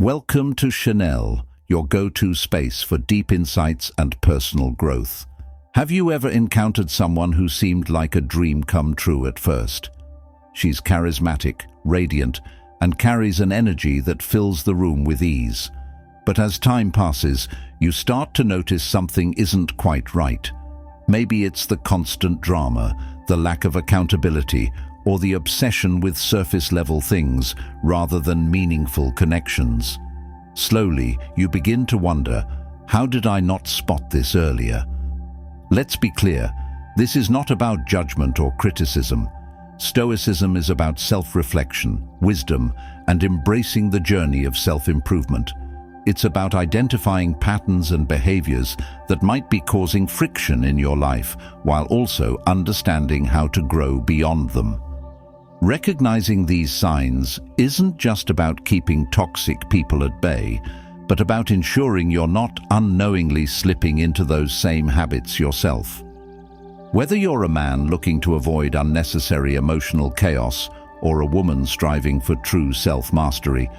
Welcome to Chanel, your go-to space for deep insights and personal growth. Have you ever encountered someone who seemed like a dream come true at first? She's charismatic, radiant, and carries an energy that fills the room with ease. But as time passes, you start to notice something isn't quite right. Maybe it's the constant drama, the lack of accountability, or the obsession with surface-level things rather than meaningful connections. Slowly, you begin to wonder, how did I not spot this earlier? Let's be clear, this is not about judgment or criticism. Stoicism is about self-reflection, wisdom, and embracing the journey of self-improvement. It's about identifying patterns and behaviors that might be causing friction in your life, while also understanding how to grow beyond them. Recognizing these signs isn't just about keeping toxic people at bay, but about ensuring you're not unknowingly slipping into those same habits yourself. Whether you're a man looking to avoid unnecessary emotional chaos or a woman striving for true self-mastery,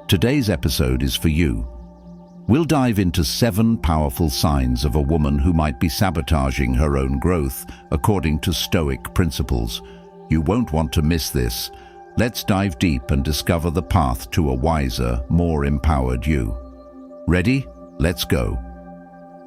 today's episode is for you. We'll dive into 7 powerful signs of a woman who might be sabotaging her own growth according to Stoic principles. You won't want to miss this. Let's dive deep and discover the path to a wiser, more empowered you. Ready? Let's go.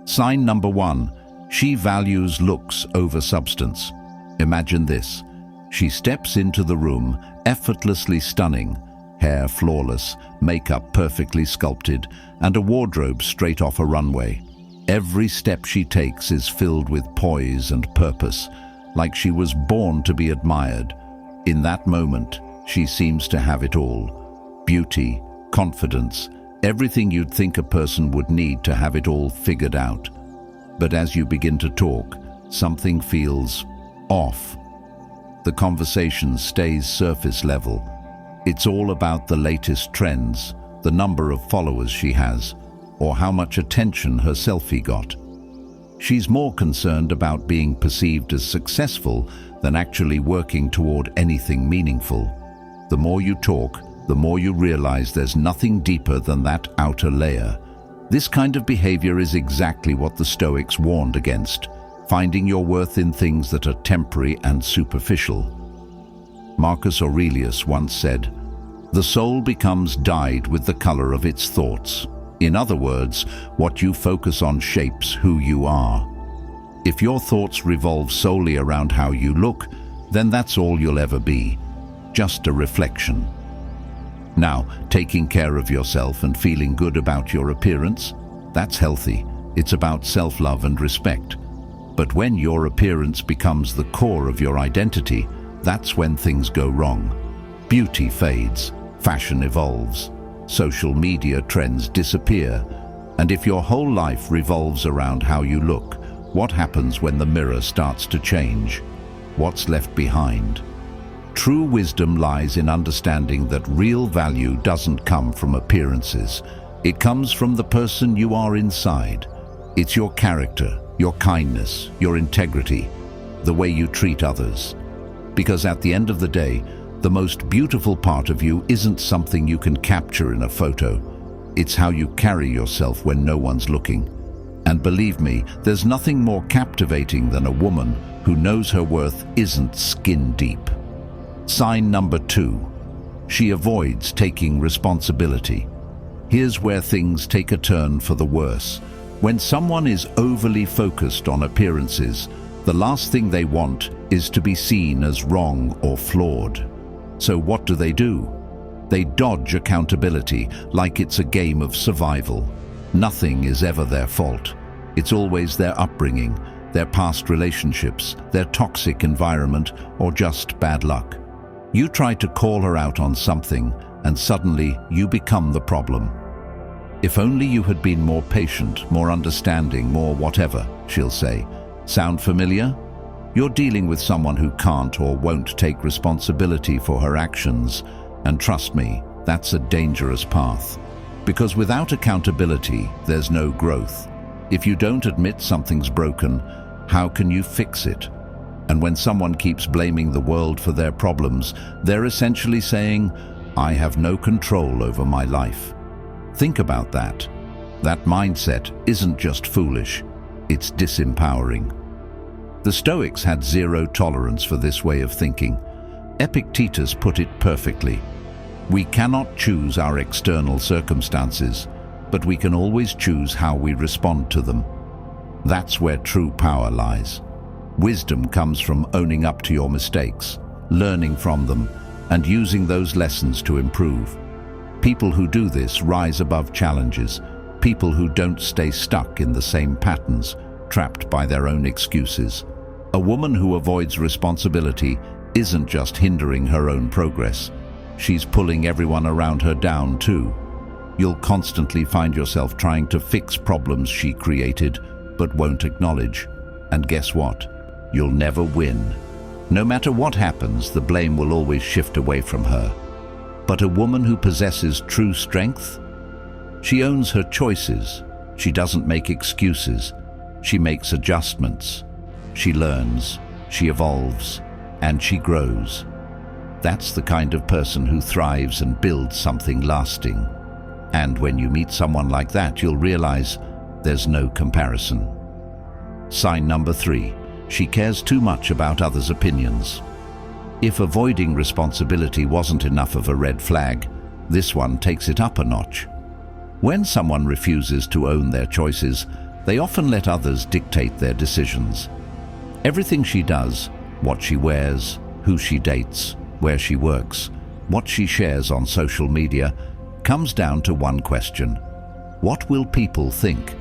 Sign number 1. She values looks over substance. Imagine this. She steps into the room, effortlessly stunning, hair flawless, makeup perfectly sculpted, and a wardrobe straight off a runway. Every step she takes is filled with poise and purpose, like she was born to be admired. In that moment, she seems to have it all. Beauty, confidence, everything you'd think a person would need to have it all figured out. But as you begin to talk, something feels off. The conversation stays surface level. It's all about the latest trends, the number of followers she has, or how much attention her selfie got. She's more concerned about being perceived as successful than actually working toward anything meaningful. The more you talk, the more you realize there's nothing deeper than that outer layer. This kind of behavior is exactly what the Stoics warned against, finding your worth in things that are temporary and superficial. Marcus Aurelius once said, "The soul becomes dyed with the color of its thoughts." In other words, what you focus on shapes who you are. If your thoughts revolve solely around how you look, then that's all you'll ever be, just a reflection. Now, taking care of yourself and feeling good about your appearance, that's healthy. It's about self-love and respect. But when your appearance becomes the core of your identity, that's when things go wrong. Beauty fades, fashion evolves, social media trends disappear, and if your whole life revolves around how you look, what happens when the mirror starts to change? What's left behind? True wisdom lies in understanding that real value doesn't come from appearances. It comes from the person you are inside. It's your character, your kindness, your integrity, the way you treat others. Because at the end of the day, the most beautiful part of you isn't something you can capture in a photo. It's how you carry yourself when no one's looking. And believe me, there's nothing more captivating than a woman who knows her worth isn't skin deep. Sign number 2. She avoids taking responsibility. Here's where things take a turn for the worse. When someone is overly focused on appearances, the last thing they want is to be seen as wrong or flawed. So what do? They dodge accountability like it's a game of survival. Nothing is ever their fault. It's always their upbringing, their past relationships, their toxic environment, or just bad luck. You try to call her out on something, and suddenly you become the problem. "If only you had been more patient, more understanding, more whatever," she'll say. Sound familiar? You're dealing with someone who can't or won't take responsibility for her actions, and trust me, that's a dangerous path. Because without accountability, there's no growth. If you don't admit something's broken, how can you fix it? And when someone keeps blaming the world for their problems, they're essentially saying, "I have no control over my life." Think about that. That mindset isn't just foolish, it's disempowering. The Stoics had zero tolerance for this way of thinking. Epictetus put it perfectly. We cannot choose our external circumstances, but we can always choose how we respond to them. That's where true power lies. Wisdom comes from owning up to your mistakes, learning from them, and using those lessons to improve. People who do this rise above challenges. People who don't stay stuck in the same patterns, trapped by their own excuses. A woman who avoids responsibility isn't just hindering her own progress. She's pulling everyone around her down too. You'll constantly find yourself trying to fix problems she created, but won't acknowledge. And guess what? You'll never win. No matter what happens, the blame will always shift away from her. But a woman who possesses true strength? She owns her choices. She doesn't make excuses. She makes adjustments. She learns, she evolves, and she grows. That's the kind of person who thrives and builds something lasting. And when you meet someone like that, you'll realize there's no comparison. Sign number 3. She cares too much about others' opinions. If avoiding responsibility wasn't enough of a red flag, this one takes it up a notch. When someone refuses to own their choices, they often let others dictate their decisions. Everything she does, what she wears, who she dates, where she works, what she shares on social media, comes down to one question. What will people think?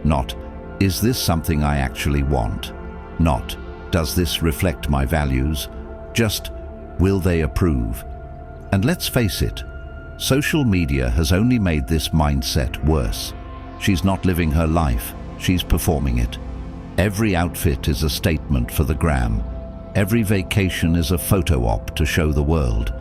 Not, is this something I actually want? Not, does this reflect my values? Just, will they approve? And let's face it, social media has only made this mindset worse. She's not living her life, she's performing it. Every outfit is a statement for the gram. Every vacation is a photo op to show the world.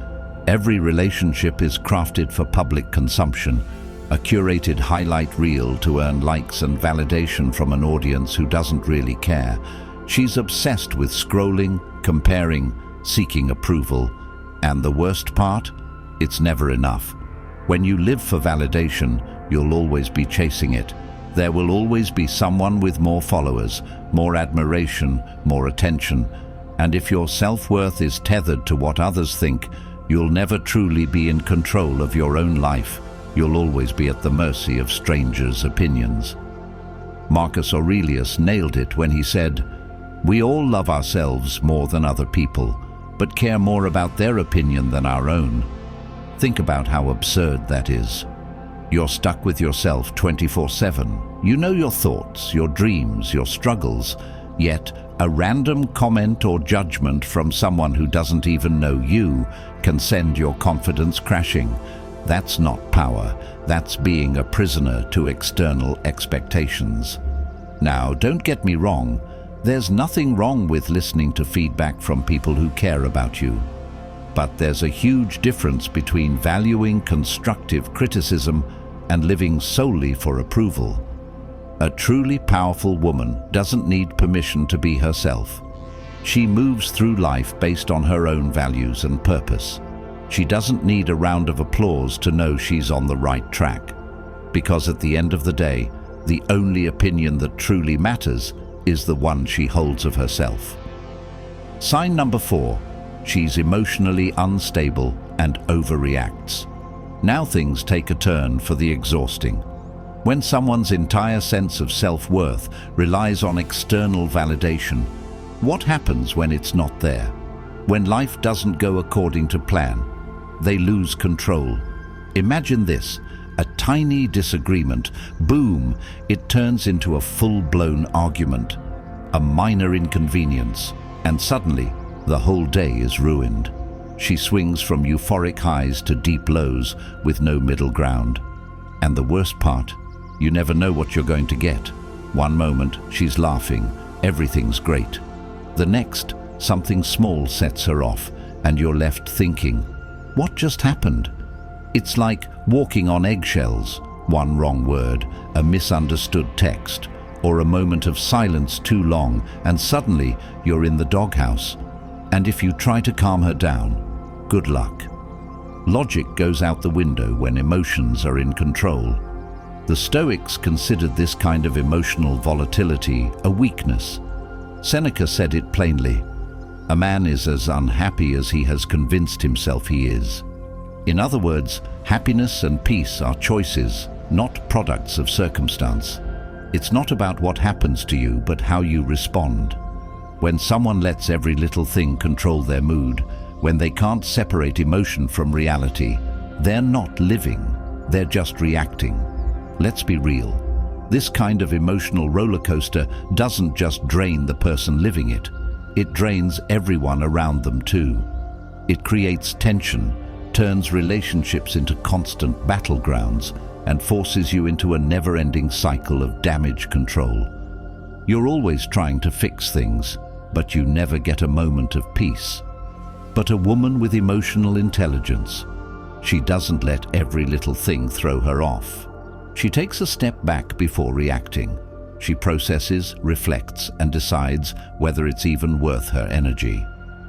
Every relationship is crafted for public consumption, a curated highlight reel to earn likes and validation from an audience who doesn't really care. She's obsessed with scrolling, comparing, seeking approval. And the worst part? It's never enough. When you live for validation, you'll always be chasing it. There will always be someone with more followers, more admiration, more attention. And if your self-worth is tethered to what others think, you'll never truly be in control of your own life. You'll always be at the mercy of strangers' opinions. Marcus Aurelius nailed it when he said, "We all love ourselves more than other people, but care more about their opinion than our own." Think about how absurd that is. You're stuck with yourself 24/7. You know your thoughts, your dreams, your struggles, yet a random comment or judgment from someone who doesn't even know you can send your confidence crashing. That's not power. That's being a prisoner to external expectations. Now, don't get me wrong. There's nothing wrong with listening to feedback from people who care about you. But there's a huge difference between valuing constructive criticism and living solely for approval. A truly powerful woman doesn't need permission to be herself. She moves through life based on her own values and purpose. She doesn't need a round of applause to know she's on the right track. Because at the end of the day, the only opinion that truly matters is the one she holds of herself. Sign number 4. She's emotionally unstable and overreacts. Now things take a turn for the exhausting. When someone's entire sense of self-worth relies on external validation, what happens when it's not there? When life doesn't go according to plan, they lose control. Imagine this, a tiny disagreement, boom, it turns into a full-blown argument, a minor inconvenience, and suddenly the whole day is ruined. She swings from euphoric highs to deep lows with no middle ground. And the worst part, you never know what you're going to get. One moment, she's laughing, everything's great. The next, something small sets her off, and you're left thinking, what just happened? It's like walking on eggshells. One wrong word, a misunderstood text, or a moment of silence too long, and suddenly you're in the doghouse. And if you try to calm her down, good luck. Logic goes out the window when emotions are in control. The Stoics considered this kind of emotional volatility a weakness. Seneca said it plainly, "A man is as unhappy as he has convinced himself he is." In other words, happiness and peace are choices, not products of circumstance. It's not about what happens to you, but how you respond. When someone lets every little thing control their mood, when they can't separate emotion from reality, they're not living, they're just reacting. Let's be real. This kind of emotional roller coaster doesn't just drain the person living it. It drains everyone around them too. It creates tension, turns relationships into constant battlegrounds, and forces you into a never-ending cycle of damage control. You're always trying to fix things, but you never get a moment of peace. But a woman with emotional intelligence, she doesn't let every little thing throw her off. She takes a step back before reacting. She processes, reflects, and decides whether it's even worth her energy.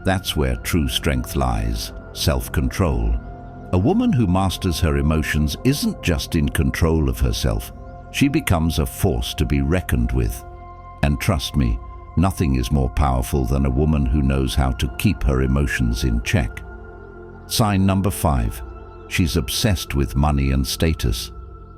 That's where true strength lies, self-control. A woman who masters her emotions isn't just in control of herself. She becomes a force to be reckoned with. And trust me, nothing is more powerful than a woman who knows how to keep her emotions in check. Sign number 5. She's obsessed with money and status.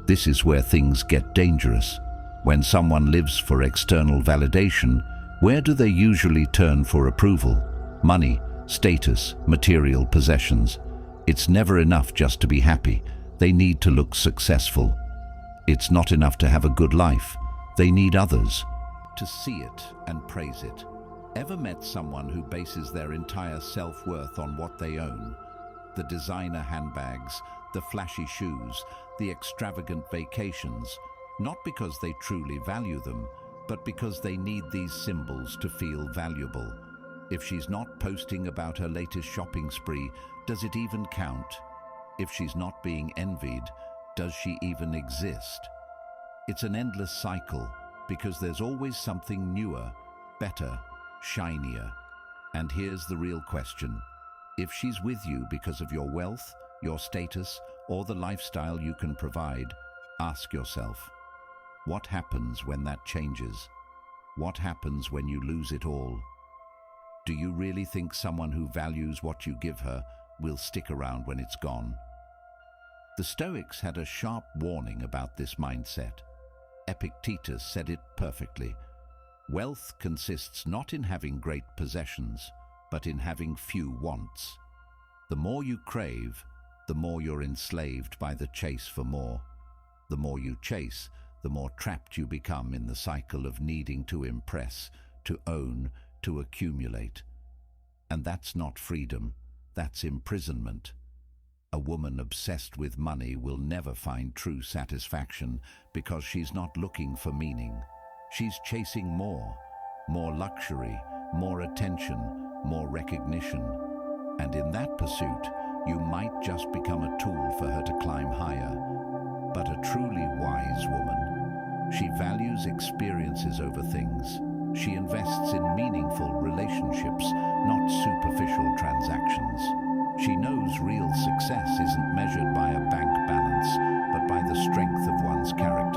This is where things get dangerous. When someone lives for external validation, where do they usually turn for approval? Money, status, material possessions. It's never enough just to be happy. They need to look successful. It's not enough to have a good life. They need others to see it and praise it. Ever met someone who bases their entire self-worth on what they own? The designer handbags, the flashy shoes, the extravagant vacations, not because they truly value them, but because they need these symbols to feel valuable. If she's not posting about her latest shopping spree, does it even count? If she's not being envied, does she even exist? It's an endless cycle, because there's always something newer, better, shinier. And here's the real question. If she's with you because of your wealth, your status, or the lifestyle you can provide, ask yourself, what happens when that changes? What happens when you lose it all? Do you really think someone who values what you give her will stick around when it's gone? The Stoics had a sharp warning about this mindset. Epictetus said it perfectly. Wealth consists not in having great possessions, but in having few wants. The more you crave, the more you're enslaved by the chase for more. The more you chase, the more trapped you become in the cycle of needing to impress, to own, to accumulate. And that's not freedom, that's imprisonment. A woman obsessed with money will never find true satisfaction because she's not looking for meaning. She's chasing more luxury, more attention, more recognition. And in that pursuit, you might just become a tool for her to climb higher. But a truly wise woman, she values experiences over things. She invests in meaningful relationships, not superficial transactions. She knows real success isn't measured by a bank balance, but by the strength of one's character.